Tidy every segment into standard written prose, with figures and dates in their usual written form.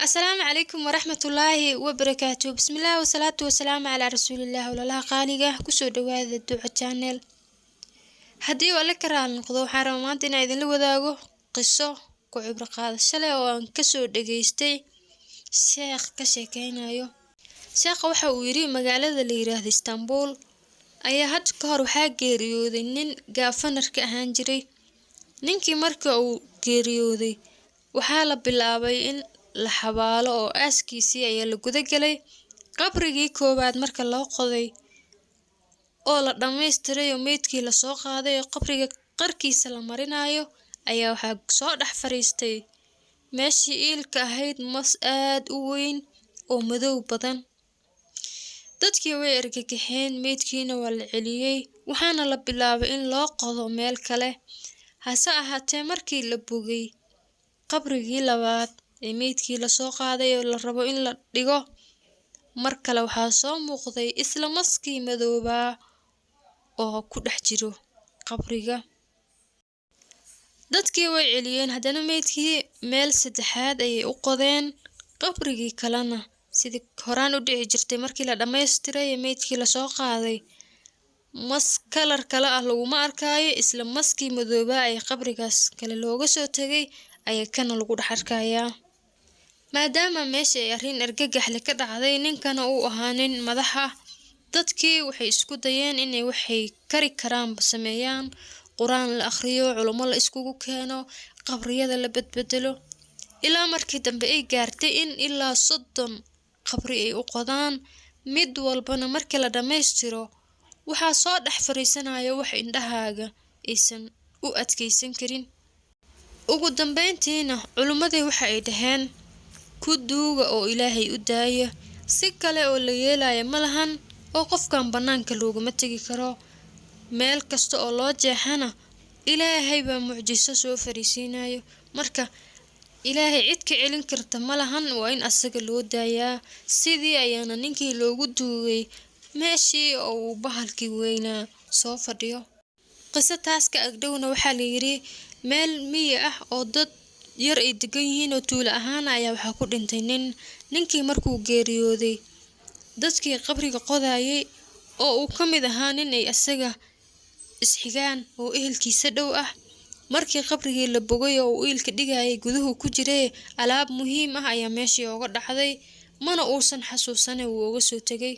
السلام عليكم ورحمة الله وبركاته. بسم الله والصلاة والسلام على رسول الله ولا قانيجة كسر دواد الدعاء channel. هدي ولا كرال نقضو حرامات إن إذن لو ذاقو قصة كعبر قاد الشلا وان كسر دقيستي شيخ كشكين أيو شيخ وحا ويري مقالة اللي يراه اسطنبول أي هاد كهر وحا جيريودي نين قافنرك أهانجري نينكي مركا أو جيريودي وحالا bilaabay in la xabaalo oo aaskiisii ayaa la guda galay qabrigii koobaad marka loo qoday oo la dhameystiray oo meydkii la soo qaaday oo qabriga qarkiisa la marinayo ayaa waxa soo dhax fariistay meeshii iilka ahayd mas aad u weyn oo madow badan dadkii way argagaxeen meydkiina waa la celiyay waxaana la bilaabay in loo qodo meel kale hase ahaatee markii la bogay qabrigii labaad ee meydkii la soo qaaday oo la rabo in la dhigo mar kale waxaa soo muuqday isla maskii madoobaa oo ku dhex jiro qabriga dadkii way celiyeen haddana meydkii meel saddexaad ayay u qodeen qabrigii kalena sidii horaan u dhici jirtay markii la dhameystiray ee meydkii la soo qaaday mas kalar kale ah laguma arkaayo isla maskii madoobaa ee qabrigaas kale looga soo tagay ayaa kana lagu dhex arkayaa maadaama meesha ay arrin argagax leh ka dhacday ninkana uu ahaa nin madax ah dadkii waxay isku dayeen inay waxay kari karaan sameeyaan quraan la akhriyo culimo la iskugu keeno qabriyada la badbedelo ilaa markii dambe ay gaartay in ilaa 30 qabri ay u qodaan mid walbana markii la dhameystiro waxaa soo dhex fariisanayo wax indhahaaga aysan u adkeysan karin ugu dambeyntiina culimadii waxa ay dhaheen ku duuga oo ilaahay u daaya si kale oo la yeelaya malahan oo qofkan banaanka looguma tagi karo meel kasta oo loo jeexana ilaahay baa mucjiso soo fariisinayo marka ilaahay cid ka celin karta malahan waa in asaga loo daayaa sidii ayaana ninkii loogu duugay meeshii oo uu bahalkii weynaa soo fadhiyo qisataas ka agdhowna waxaa la yiri meel miyi ah oo dad yar ay degan yihiin oo tuulo ahaan ayaa waxa ku dhintay ninkii markuu geeriyooday dadkii qabriga qodayay oo uu ka mid ahaa nin ay asaga isxigaan oo ehelkiisa dhow ah markii qabrigii la bogay oo uu iilka dhigayay guduhu ku jiray alaab muhiim ah ayaa meeshii uga dhacday mana uusan xasuusan uu uga soo tagay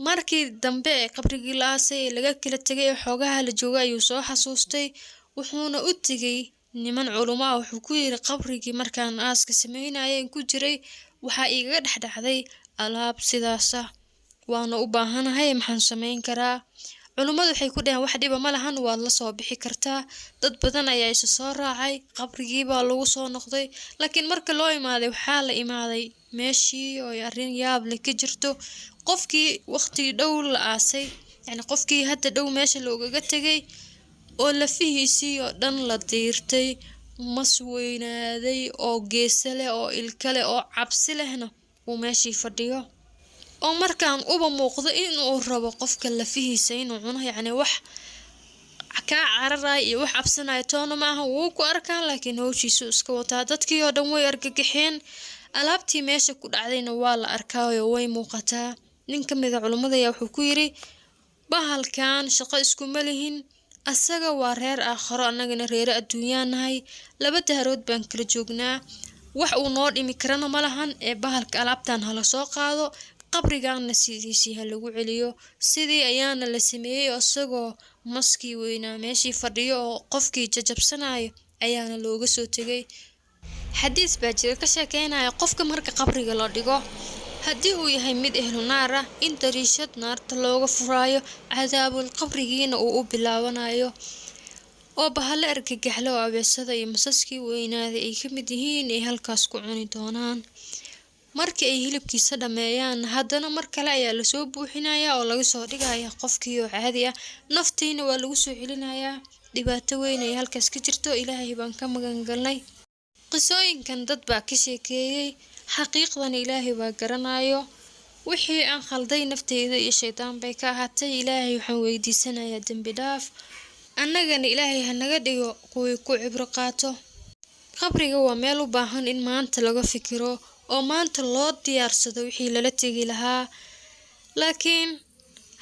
markii dambe ee qabrigii la aasay laga kala tagay xoogaha la joogay ayuu soo xasuustay wuxuuna u tagay niman culimo ah wuxuu ku yiri qabrigii markaan aaska sameynayeen ku jiray waxa iiga dhaxdhacday alaab sidaas ah waana u baahanahay maxaan sameyn karaa culimadu waxay ku dhaheen wax dhiba ma lahan waa la soo bixi kartaa dad badan ayaa is soo raacay qabrigii baa lagu soo noqday laakiin marka loo imaaday waxa la imaaday meeshii oo arrin yaab leh ka jirto qofkii waqti dhow la aasay yani qofkii hadda dhow meesha loogaga tagay oo la fihiisii oo dhan la diirtay mas weynaaday oo geesale oo ilkale oo cabsi lehna uu meeshii fadhiyo oo markaan uba muuqdo in uu rabo qofka la fihiisa inuu cuno yani wax ka cararay iyo wax cabsanay toona ma aha wuu ku arkaa laakiin hawshiisu iska wataa dadkii oo dhan way argagaxeen alaabtii meesha ku dhacdayna waa la arkaayo way muuqataa nin ka mid ah culimada ayaa wuxuu ku yiri bahalkan shaqo isku malihin asaga waa reer aakhiro annagana reer adduunyanahay laba daarood baan kala joognaa wax uu noo dhimi karana malahan ee bahalka alaabtan hala soo qaado qabrigaana sidiisii ha lagu celiyo sidii ayaana la sameeyay asagoo maskii weynaa meeshii fadhiyo oo qofkii jajabsanayo ayaana looga soo tagay xadiis baa jira ka sheekeynaya qofka marka qabriga la dhigo haddii uu yahay mid ehlu naar ah in dariishad naarta looga furaayo cadaabul qabrigiina uu u bilaabanayo oo bahalle argagaxlo oo abeesada iyo masaskii weynaaday ay ka mid yihiin ay halkaas ku cuni doonaan markii ay hilibkiisa dhameeyaan haddana mar kale ayaa la soo buuxinayaa oo laga soo dhigayaa qofkii oo caadi ah naftiina waa lagu soo celinayaa dhibaato weyn ay halkaas ka jirto ilaahay baan ka magan galnay qisooyinkan dad baa ka sheekeeyay xaqiiqdan ilaahay baa garanayo wixii aan khalday nafteyda iyo shaydaan bay ka ahaatay ilaahay waxaan weydiisanayaa dambi dhaaf annagana ilaahay ha naga dhigo kuwii ku cibro qaato qabriga waa meel u baahan in maanta laga fikiro oo maanta loo diyaarsado wixii lala tegi lahaa. laakiin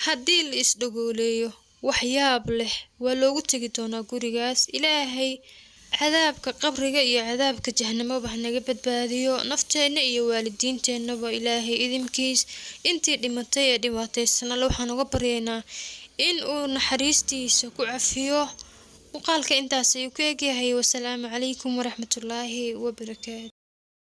haddii la isdhagooleeyo waxyaab leh waa loogu tegi doonaa gurigaas. ilaahay cadaabka qabriga iyo cadaabka jahanamaba hanaga badbaadiyo, nafteena iyo waalidiinteennaba ilaahay idinkiis. intii dhimatay ee dhibaataysana waxaan uga baryaynaa in uu naxariistiisa ku cafiyo. muuqaalka intaas ayuu ku egyahay. wasalaamu calaykum waraxmatullaahi wabarakaatu.